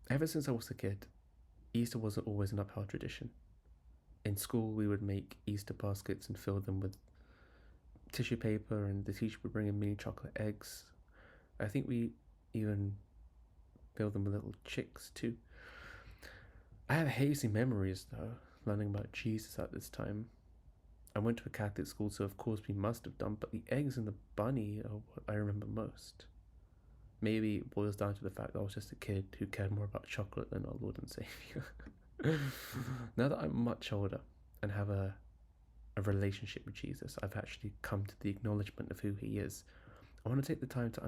Ever since I was a kid, Easter wasn't always an upheld tradition. In school, we would make Easter baskets and fill them with tissue paper, and the teacher would bring in mini chocolate eggs. I think we even filled them with little chicks too. I have hazy memories though, learning about Jesus at this time. I went to a Catholic school, so of course we must have done, but the eggs and the bunny are what I remember most. Maybe it boils down to the fact that I was just a kid who cared more about chocolate than our Lord and Savior. Now that I'm much older and have a relationship with Jesus, I've actually come to the acknowledgement of who he is. I want to take the time to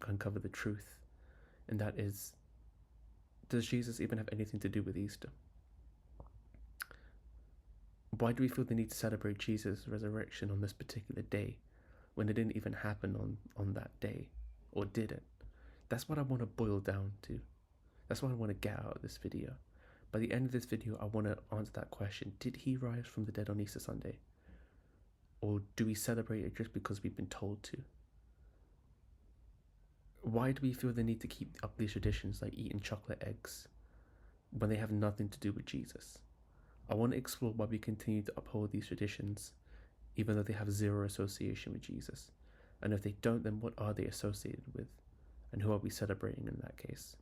uncover the truth, and that is, does Jesus even have anything to do with Easter? Why do we feel the need to celebrate Jesus' resurrection on this particular day when it didn't even happen on that day? Or did it? That's what I want to boil down to. That's what I want to get out of this video. By the end of this video, I want to answer that question. Did he rise from the dead on Easter Sunday? Or do we celebrate it just because we've been told to? Why do we feel the need to keep up these traditions like eating chocolate eggs when they have nothing to do with Jesus? I want to explore why we continue to uphold these traditions even though they have zero association with Jesus. And if they don't, then what are they associated with? And who are we celebrating in that case?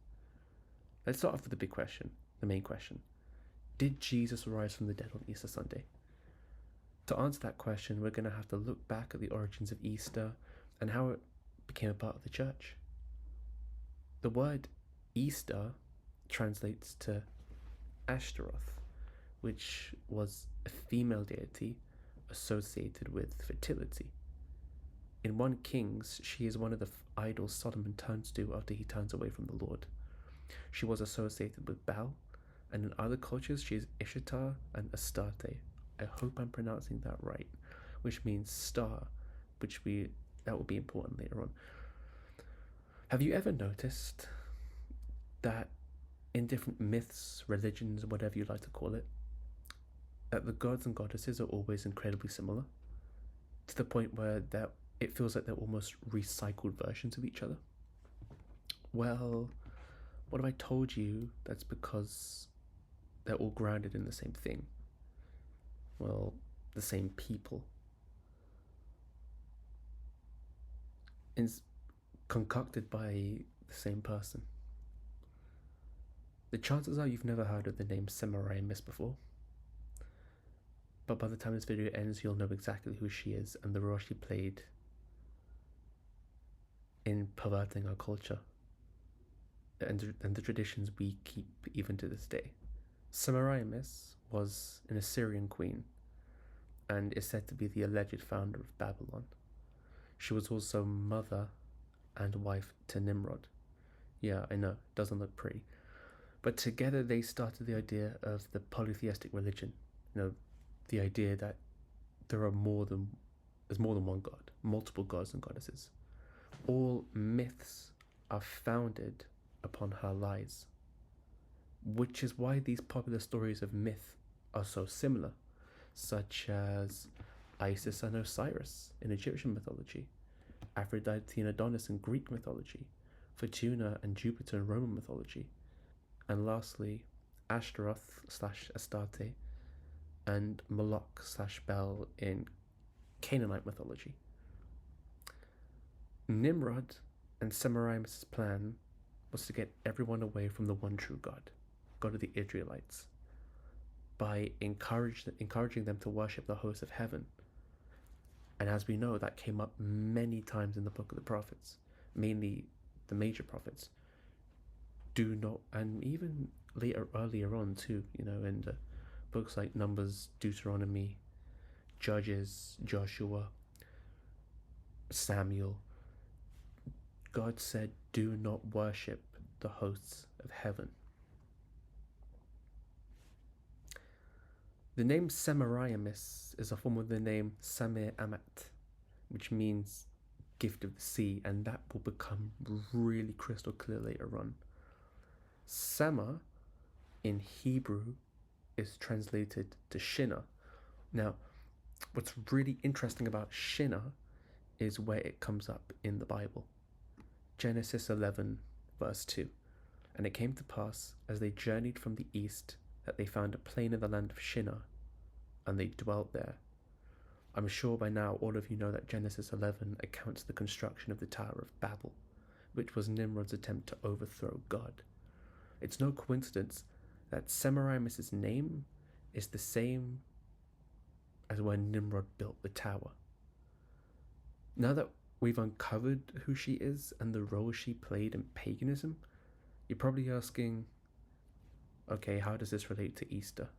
Let's start off with the big question, the main question. Did Jesus rise from the dead on Easter Sunday? To answer that question, we're going to have to look back at the origins of Easter and how it became a part of the church. The word Easter translates to Ashtaroth, which was a female deity associated with fertility. In 1 Kings, she is one of the idols Solomon turns to after he turns away from the Lord. She was associated with Baal, and in other cultures she is Ishtar and Astarte. I hope I'm pronouncing that right, which means star, that will be important later on. Have you ever noticed that in different myths, religions, whatever you like to call it, that the gods and goddesses are always incredibly similar, to the point where it feels like they're almost recycled versions of each other? Well, what if I told you that's because they're all grounded in the same thing? Well, the same people. It's concocted by the same person. The chances are you've never heard of the name Semiramis before. But by the time this video ends, you'll know exactly who she is and the role she played in perverting our culture and the traditions we keep even to this day. Semiramis was an Assyrian queen and is said to be the alleged founder of Babylon. She was also mother and wife to Nimrod. Yeah, I know, doesn't look pretty. But together they started the idea of the polytheistic religion. The idea that there's more than one god, multiple gods and goddesses. All myths are founded upon her lies, which is why these popular stories of myth are so similar, such as Isis and Osiris in Egyptian mythology, Aphrodite and Adonis in Greek mythology, Fortuna and Jupiter in Roman mythology, and lastly, Ashtaroth/Astarte and Moloch/Bel in Canaanite mythology. Nimrod and Semiramis' plan was to get everyone away from the one true God of the Israelites, by encouraging them to worship the host of heaven. And as we know, that came up many times in the book of the prophets, mainly the major prophets. And even earlier on too, in the books like Numbers, Deuteronomy, Judges, Joshua, Samuel, God said, do not worship the hosts of heaven. The name Semiramis is a form of the name Samir Amat, which means gift of the sea, and that will become really crystal clear later on. Sama in Hebrew is translated to Shinnah. Now, what's really interesting about Shinnah is where it comes up in the Bible. Genesis 11 verse 2. And it came to pass, as they journeyed from the east, that they found a plain in the land of Shinar, and they dwelt there. I'm sure by now all of you know that Genesis 11 accounts the construction of the Tower of Babel, which was Nimrod's attempt to overthrow God. It's no coincidence that Semiramis' name is the same as when Nimrod built the tower. Now that we've uncovered who she is and the role she played in paganism, you're probably asking, okay, how does this relate to Easter?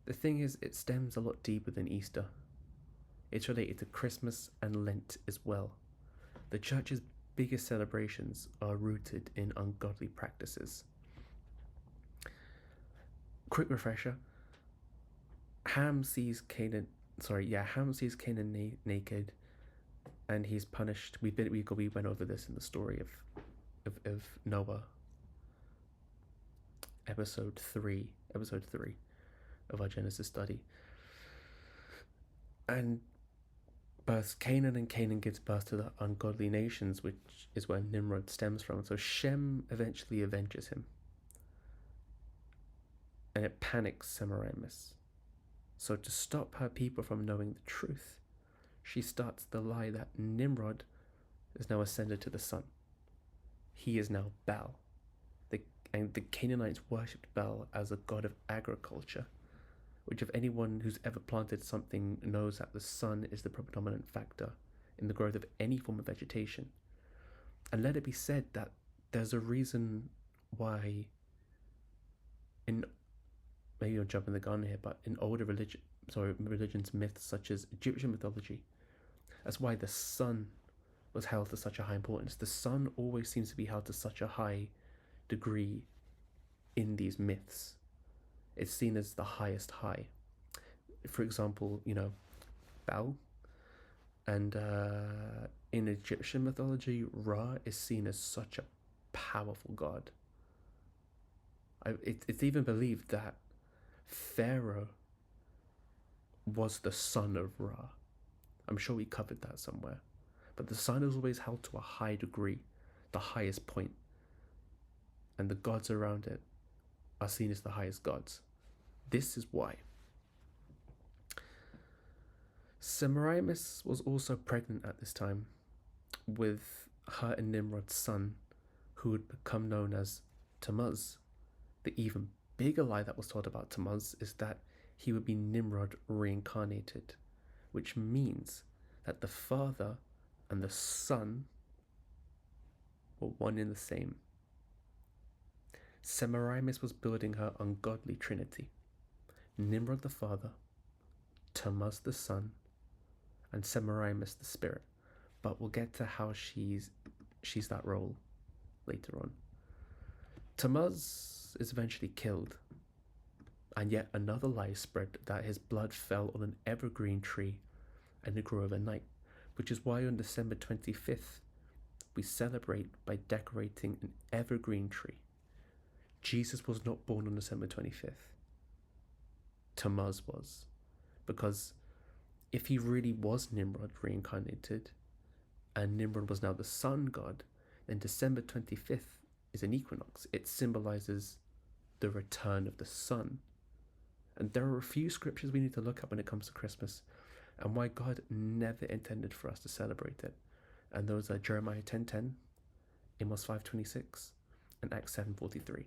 The thing is, it stems a lot deeper than Easter. It's related to Christmas and Lent as well. The church's biggest celebrations are rooted in ungodly practices. Quick refresher. Ham sees Canaan naked, and he's punished. We went over this in the story of Noah, episode 3 of our Genesis study. And births Canaan, and Canaan gives birth to the ungodly nations, which is where Nimrod stems from. So Shem eventually avenges him, and it panics Semiramis. So to stop her people from knowing the truth, she starts the lie that Nimrod is now ascended to the sun. He is now Baal. And the Canaanites worshipped Baal as a god of agriculture, which if anyone who's ever planted something knows that the sun is the predominant factor in the growth of any form of vegetation. And let it be said that there's a reason why, maybe I'm jumping the gun here, but in older religions, myths such as Egyptian mythology, that's why the sun was held to such a high importance. The sun always seems to be held to such a high degree in these myths. It's seen as the highest high. For example, Baal. And in Egyptian mythology, Ra is seen as such a powerful god. It's even believed that Pharaoh was the son of Ra. I'm sure we covered that somewhere. But the sun is always held to a high degree, the highest point. And the gods around it are seen as the highest gods. This is why. Semiramis was also pregnant at this time with her and Nimrod's son, who would become known as Tammuz. The even bigger lie that was told about Tammuz is that he would be Nimrod reincarnated, which means that the father and the son were one and the same. Semiramis was building her ungodly trinity: Nimrod the father, Tammuz the son, and Semiramis the spirit. But we'll get to how she's that role later on. Tammuz is eventually killed, and yet another lie spread that his blood fell on an evergreen tree and it grew overnight, which is why on December 25th we celebrate by decorating an evergreen tree. Jesus was not born on December 25th. Tammuz was. Because if he really was Nimrod reincarnated, and Nimrod was now the sun god, then December 25th is an equinox. It symbolizes the return of the sun. And there are a few scriptures we need to look at when it comes to Christmas, and why God never intended for us to celebrate it. And those are Jeremiah 10:10, Amos 5:26, and Acts 7:43.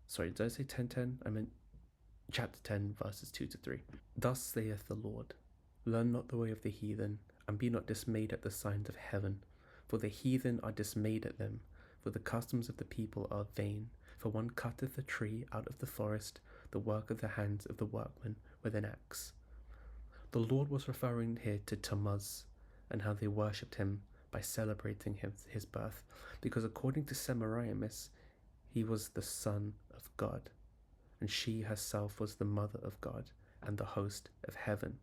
Sorry, did I say 10:10? I meant chapter 10, verses 2-3. Thus saith the Lord, learn not the way of the heathen, and be not dismayed at the signs of heaven. For the heathen are dismayed at them, for the customs of the people are vain. For one cutteth a tree out of the forest, the work of the hands of the workman with an axe. The Lord was referring here to Tammuz and how they worshipped him by celebrating his birth, because according to Semiramis, he was the son of God, and she herself was the mother of God and the host of heaven.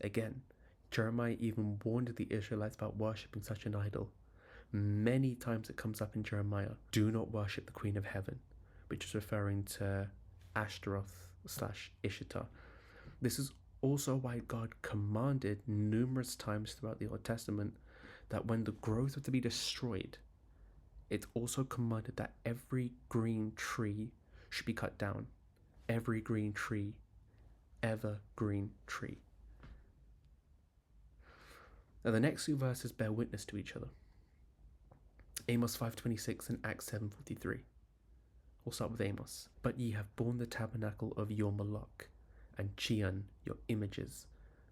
Again, Jeremiah even warned the Israelites about worshipping such an idol. Many times it comes up in Jeremiah, do not worship the Queen of Heaven, which is referring to Ashtaroth/Ishtar. This is also why God commanded numerous times throughout the Old Testament that when the groves were to be destroyed, It also commanded that every green tree should be cut down. Every green tree, evergreen tree. Now the next two verses bear witness to each other. Amos 5:26 and Acts 7:43. We'll start with Amos. But ye have borne the tabernacle of your Moloch, and Chian your images,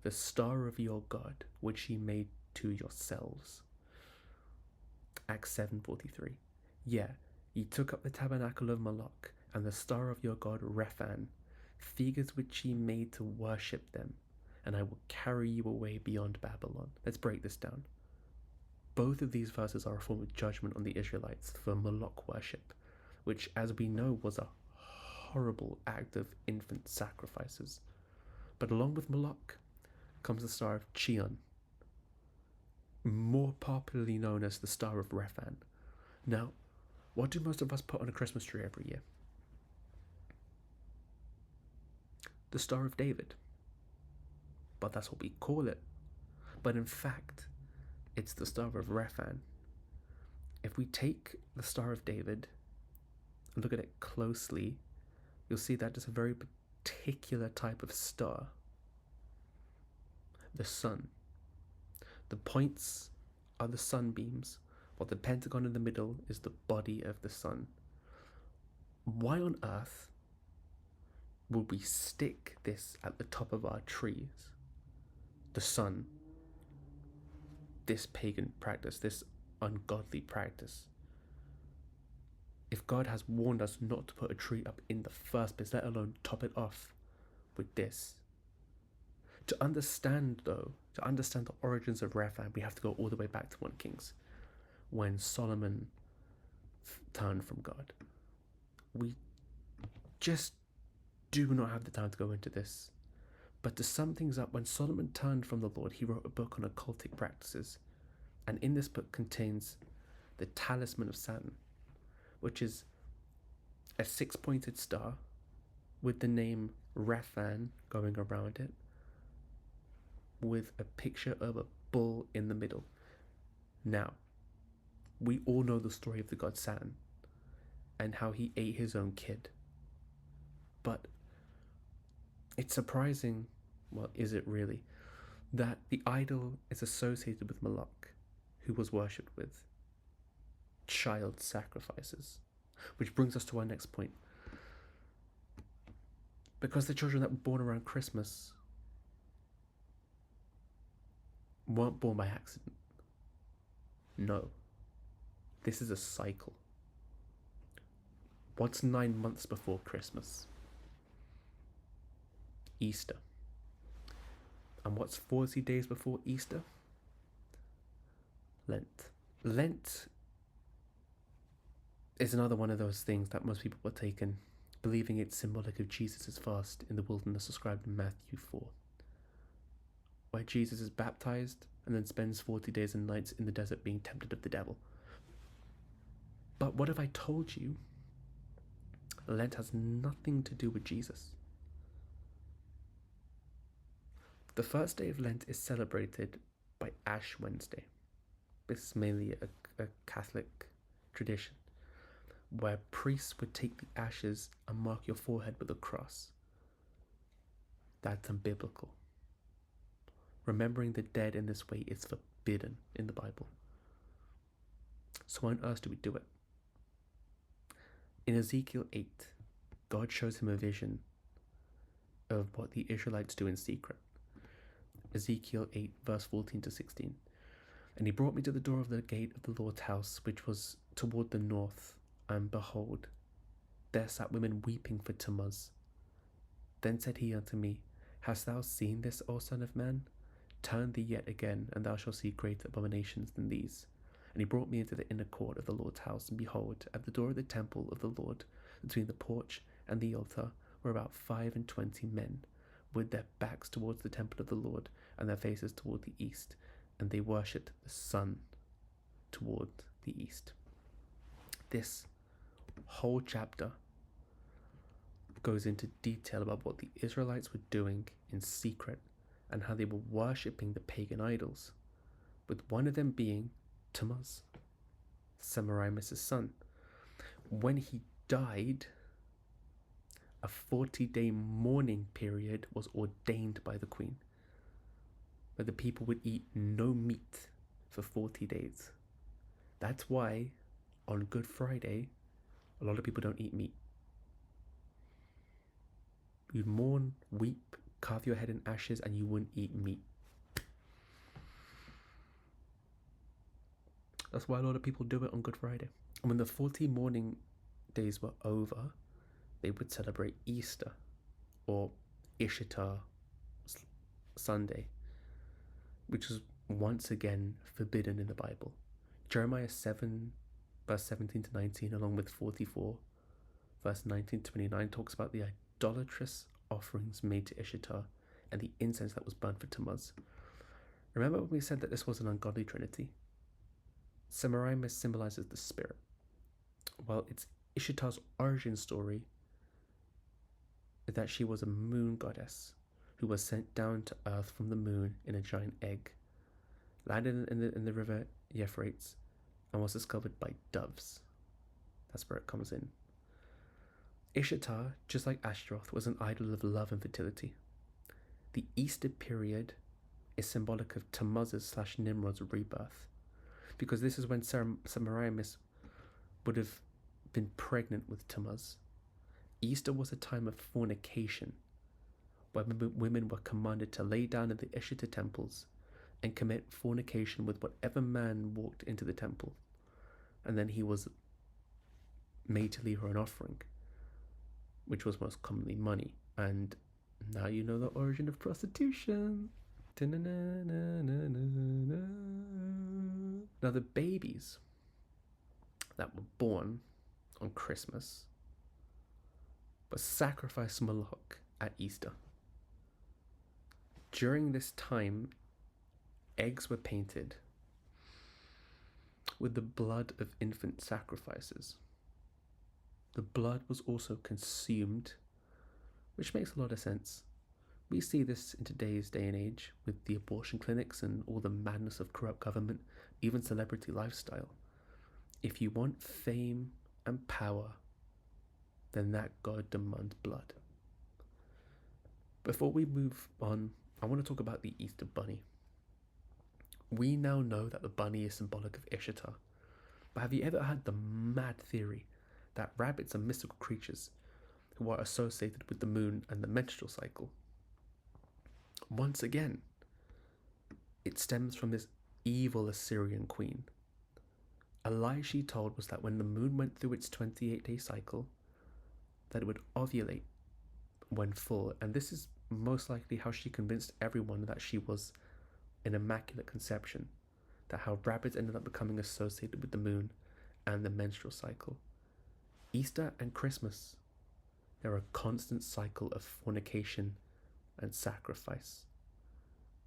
the star of your God, which ye made to yourselves. Acts 7:43. Yeah, ye took up the tabernacle of Moloch, and the star of your God Rephan, figures which ye made to worship them, and I will carry you away beyond Babylon. Let's break this down. Both of these verses are a form of judgment on the Israelites for Moloch worship, which, as we know, was a horrible act of infant sacrifices. But along with Moloch comes the star of Chian, more popularly known as the Star of Rephan. Now, what do most of us put on a Christmas tree every year? The Star of David. But that's what we call it. But in fact, it's the Star of Rephan. If we take the Star of David and look at it closely, you'll see that it's a very particular type of star. The sun. The points are the sunbeams, while the pentagon in the middle is the body of the sun. Why on earth would we stick this at the top of our trees? The sun. This pagan practice, this ungodly practice. If God has warned us not to put a tree up in the first place, let alone top it off with this. To understand the origins of Rephan, we have to go all the way back to 1 Kings, when Solomon turned from God. We just do not have the time to go into this. But to sum things up, when Solomon turned from the Lord, he wrote a book on occultic practices. And in this book contains the Talisman of Saturn, which is a 6-pointed star with the name Rephan going around it, with a picture of a bull in the middle. Now, we all know the story of the god Saturn and how he ate his own kid. But it's surprising, well, is it really, that the idol is associated with Moloch, who was worshipped with child sacrifices. Which brings us to our next point. Because the children that were born around Christmas weren't born by accident. No. This is a cycle. What's 9 months before Christmas? Easter. And what's 40 days before Easter? Lent. Lent is another one of those things that most people partake in, believing it's symbolic of Jesus' fast in the wilderness described in Matthew 4, where Jesus is baptized and then spends 40 days and nights in the desert being tempted of the devil. But what if I told you Lent has nothing to do with Jesus? The first day of Lent is celebrated by Ash Wednesday. This is mainly a Catholic tradition, where priests would take the ashes and mark your forehead with a cross. That's unbiblical. Remembering the dead in this way is forbidden in the Bible. So why on earth do we do it? In Ezekiel 8, God shows him a vision of what the Israelites do in secret. Ezekiel 8, verse 14 to 16. And he brought me to the door of the gate of the Lord's house, which was toward the north, and behold, there sat women weeping for Tammuz. Then said he unto me, Hast thou seen this, O son of man? Turn thee yet again, and thou shalt see greater abominations than these. And he brought me into the inner court of the Lord's house, and behold, at the door of the temple of the Lord, between the porch and the altar, were about 25 men, with their backs towards the temple of the Lord, and their faces toward the east, and they worshipped the sun toward the east. This whole chapter goes into detail about what the Israelites were doing in secret and how they were worshipping the pagan idols, with one of them being Tammuz. Semiramis' son. When he died, a 40-day mourning period was ordained by the queen, where the people would eat no meat for 40 days. That's why on Good Friday, a lot of people don't eat meat. You'd mourn, weep, carve your head in ashes, and you wouldn't eat meat. That's why a lot of people do it on Good Friday. And when the 40 mourning days were over, they would celebrate Easter, or Ishtar Sunday, which is once again forbidden in the Bible. Jeremiah 7, verse 17 to 19, along with 44, verse 19 to 29, talks about the idolatrous offerings made to Ishtar and the incense that was burned for Tammuz. Remember when we said that this was an ungodly trinity? Semiramis symbolizes the spirit, while it's Ishtar's origin story is that she was a moon goddess who was sent down to earth from the moon in a giant egg, landed in the river Euphrates, and was discovered by doves. That's where it comes in. Ishtar, just like Ashtaroth, was an idol of love and fertility. The Easter period is symbolic of Tammuz's / Nimrod's rebirth, because this is when Semiramis would have been pregnant with Tammuz. Easter was a time of fornication, where women were commanded to lay down in the Ishtar temples and commit fornication with whatever man walked into the temple, and then he was made to leave her an offering, which was most commonly money. And now you know the origin of prostitution. Now the babies that were born on Christmas were sacrificed to Moloch at Easter. During this time, eggs were painted with the blood of infant sacrifices. The blood was also consumed, which makes a lot of sense. We see this in today's day and age with the abortion clinics and all the madness of corrupt government, even celebrity lifestyle. If you want fame and power, then that God demands blood. Before we move on, I want to talk about the Easter Bunny. We now know that the bunny is symbolic of Ishtar, but have you ever heard the mad theory that rabbits are mystical creatures who are associated with the moon and the menstrual cycle? Once again, it stems from this evil Assyrian queen. A lie she told was that when the moon went through its 28-day cycle, that it would ovulate when full, and this is most likely how she convinced everyone that she was an immaculate conception, that how rabbits ended up becoming associated with the moon and the menstrual cycle. Easter and Christmas, they're a constant cycle of fornication and sacrifice.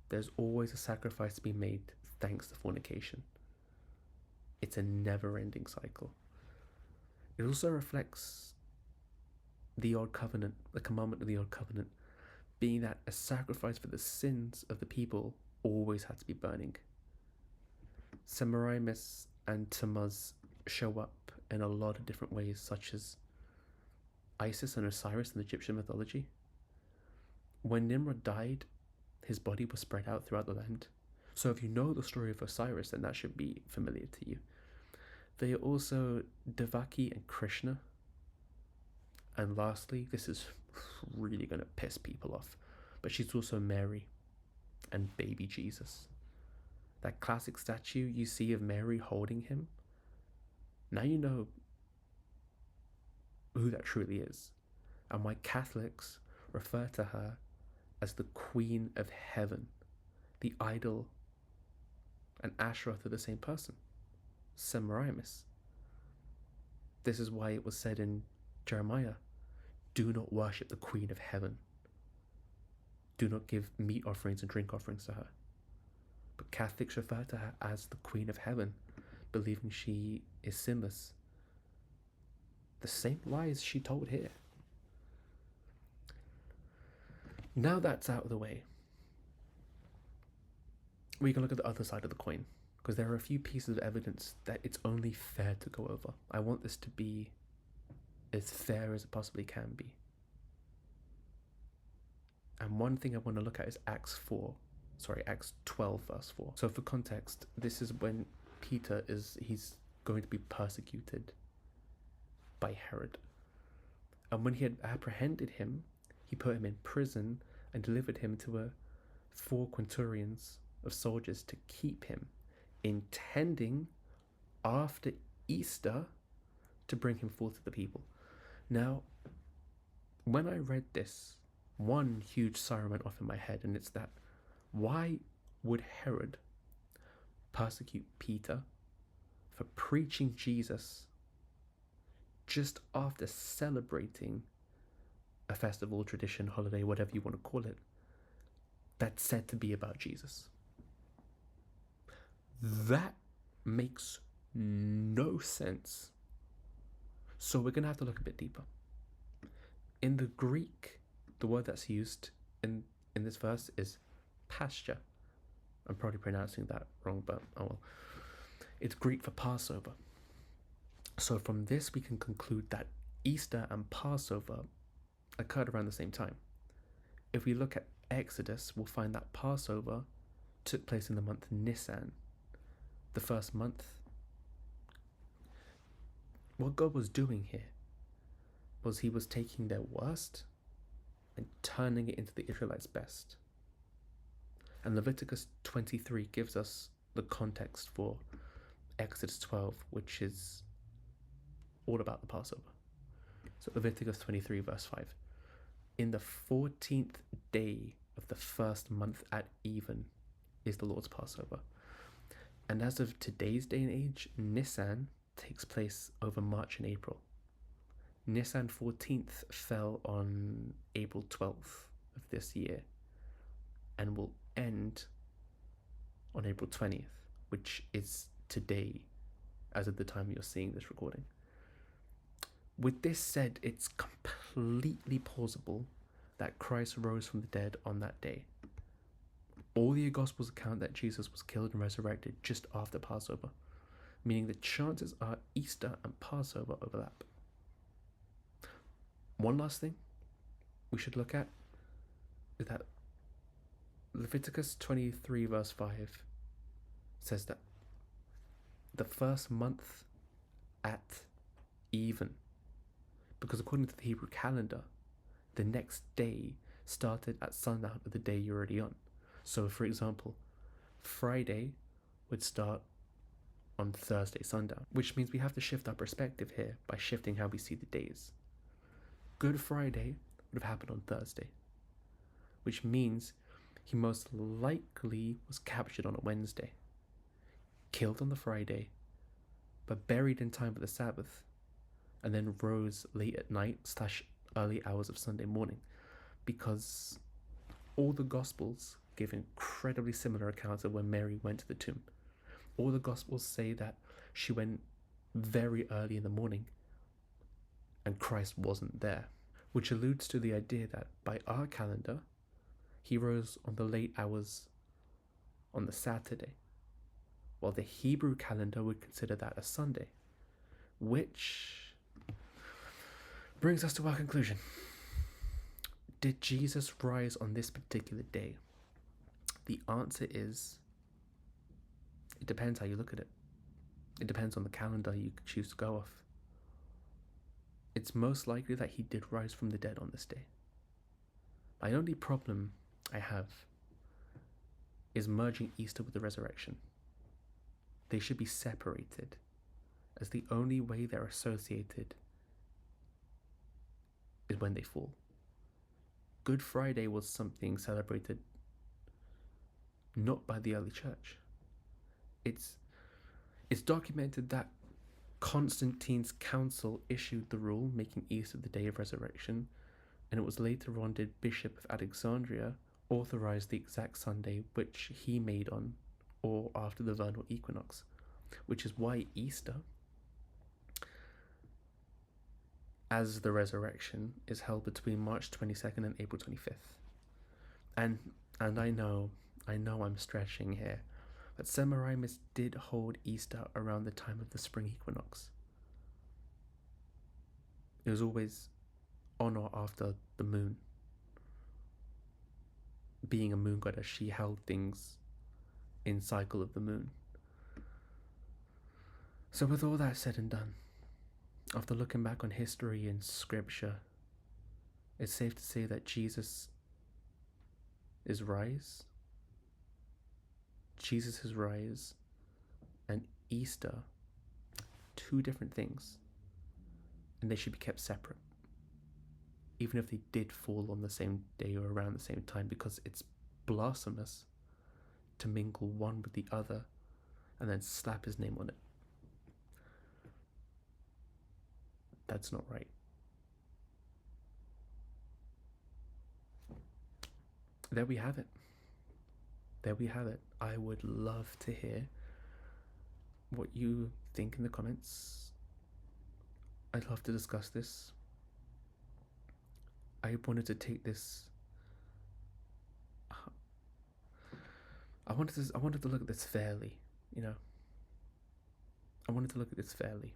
There's always a sacrifice to be made thanks to fornication. It's a never-ending cycle. It also reflects the Old Covenant, the commandment of the Old Covenant, being that a sacrifice for the sins of the people always had to be burning. Semiramis and Tammuz show up in a lot of different ways, such as Isis and Osiris in Egyptian mythology. When Nimrod died, his body was spread out throughout the land. So if you know the story of Osiris, then that should be familiar to you. They are also Devaki and Krishna. And lastly, this is really going to piss people off, but she's also Mary and baby Jesus. That classic statue you see of Mary holding him, now you know who that truly is, and why Catholics refer to her as the Queen of Heaven. The idol and Ashtaroth are the same person, Semiramis. This is why it was said in Jeremiah, do not worship the Queen of Heaven. Do not give meat offerings and drink offerings to her. But Catholics refer to her as the Queen of Heaven, believing she is sinless. The same lies she told here. Now that's out of the way, we can look at the other side of the coin. because there are a few pieces of evidence that it's only fair to go over. I want this to be as fair as it possibly can be. And one thing I want to look at is Acts 12 verse 4. So for context, this is when he's going to be persecuted by Herod. And when he had apprehended him, he put him in prison and delivered him to 4 quintorians of soldiers to keep him, intending after Easter to bring him forth to the people. Now, when I read this, one huge siren went off in my head, and it's that, why would Herod persecute Peter for preaching Jesus just after celebrating a festival, tradition, holiday, whatever you want to call it, that's said to be about Jesus? That makes no sense. So we're going to have to look a bit deeper. In the Greek, the word that's used in this verse is pasture. I'm probably pronouncing that wrong, but oh well. It's Greek for Passover. So from this we can conclude that Easter and Passover occurred around the same time. If we look at Exodus, we'll find that Passover took place in the month Nisan, the first month. What God was doing here was he was taking their worst and turning it into the Israelites' best. And Leviticus 23 gives us the context for Exodus 12, which is all about the Passover. So Leviticus 23 verse 5. In the 14th day of the first month at even is the Lord's Passover. And as of today's day and age, Nisan takes place over March and April. Nisan 14th fell on April 12th of this year and will end on April 20th, which is today as of the time you're seeing this recording. With this said, it's completely plausible that Christ rose from the dead on that day. All the Gospels account that Jesus was killed and resurrected just after Passover, meaning the chances are Easter and Passover overlap. One last thing we should look at is that Leviticus 23 verse 5 says that the first month at even, because according to the Hebrew calendar, the next day started at sundown of the day you're already on. So for example, Friday would start on Thursday sundown, which means we have to shift our perspective here by shifting how we see the days. Good Friday would have happened on Thursday, which means he most likely was captured on a Wednesday, killed on the Friday, but buried in time for the Sabbath, and then rose late at night / early hours of Sunday morning, because all the Gospels give incredibly similar accounts of when Mary went to the tomb. All the Gospels say that she went very early in the morning and Christ wasn't there, which alludes to the idea that by our calendar, he rose on the late hours on the Saturday, while the Hebrew calendar would consider that a Sunday, which brings us to our conclusion. Did Jesus rise on this particular day? The answer is, it depends how you look at it. It depends on the calendar you choose to go off. It's most likely that he did rise from the dead on this day. My only problem I have is merging Easter with the resurrection. They should be separated, as the only way they're associated is when they fall. Good Friday was something celebrated not by the early church. It's documented that Constantine's council issued the rule making Easter the day of resurrection, and it was later on did Bishop of Alexandria authorize the exact Sunday which he made on or after the vernal equinox, which is why Easter, as the resurrection, is held between March 22nd and April 25th. And I know I'm stretching here, But Semiramis did hold Easter around the time of the spring equinox. It was always on or after the moon. Being a moon goddess, she held things in cycle of the moon. So with all that said and done, after looking back on history and scripture, it's safe to say that Jesus' rise, and Easter, two different things, and they should be kept separate, even if they did fall on the same day or around the same time, because it's blasphemous to mingle one with the other and then slap his name on it. That's not right. There we have it. I would love to hear what you think in the comments. I'd love to discuss this. I wanted to take this. I wanted to look at this fairly, I wanted to look at this fairly.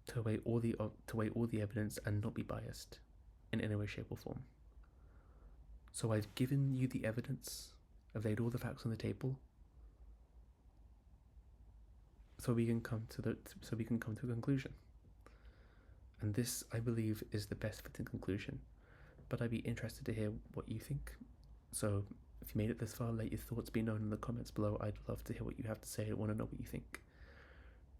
To weigh all the evidence and not be biased in any way, shape, or form. So I've given you the evidence, I've laid all the facts on the table, so we can come to a conclusion. And this, I believe, is the best fitting conclusion. But I'd be interested to hear what you think. So if you made it this far, let your thoughts be known in the comments below. I'd love to hear what you have to say. I want to know what you think.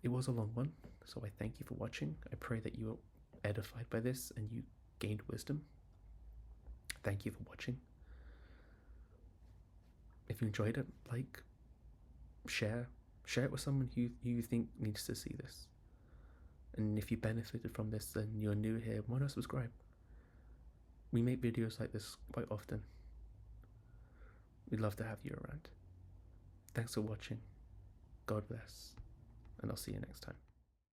It was a long one, so I thank you for watching. I pray that you were edified by this and you gained wisdom. Thank you for watching. If you enjoyed it, like, share it with someone who you think needs to see this. And if you benefited from this and you're new here, why not subscribe? We make videos like this quite often. We'd love to have you around. Thanks for watching. God bless. And I'll see you next time.